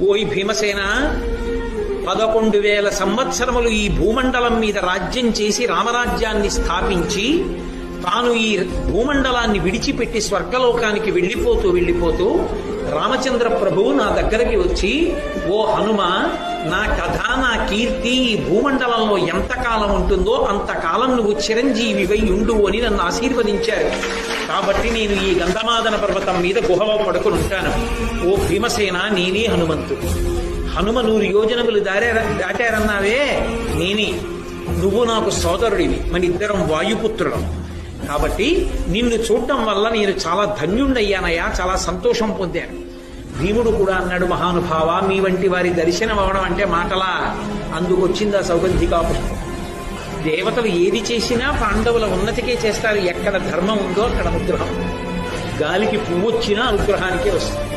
ఓయ్ భీమసేన, 11,000 సంవత్సరములు ఈ భూమండలం మీద రాజ్యం చేసి రామరాజ్యాన్ని స్థాపించి తాను ఈ భూమండలాన్ని విడిచిపెట్టి స్వర్గలోకానికి వెళ్ళిపోతూ రామచంద్ర ప్రభువు నా దగ్గరికి వచ్చి, ఓ హనుమ, నా కథ నా కీర్తి ఈ భూమండలంలో ఎంతకాలం ఉంటుందో అంతకాలం నువ్వు చిరంజీవివై ఉండు అని నన్ను ఆశీర్వదించారు. కాబట్టి నేను ఈ గంధమాదన పర్వతం మీద గుహలో పడుకుని ఉంటాను. ఓ భీమసేన, నేనే హనుమంతుడు. హనుమ 100 యోజనములు దాటారన్నావే, నేనే. నువ్వు నాకు సోదరుడివి, మన ఇద్దరం వాయుపుత్రులం. కాబట్టి నిన్ను చూడటం వల్ల నేను చాలా ధన్యుణ్ణయ్యానయ్యా, చాలా సంతోషం పొందాను. భీముడు కూడా అన్నాడు, మహానుభావ, మీ వంటి వారి దర్శనం అవడం అంటే మాటలా? అందుకొచ్చింది ఆ సౌగంధికా పుష్పం. దేవతలు ఏది చేసినా పాండవుల ఉన్నతికే చేస్తారు. ఎక్కడ ధర్మం ఉందో అక్కడ అనుగ్రహం. గాలికి పువ్వు వచ్చినా అనుగ్రహానికే వస్తుంది.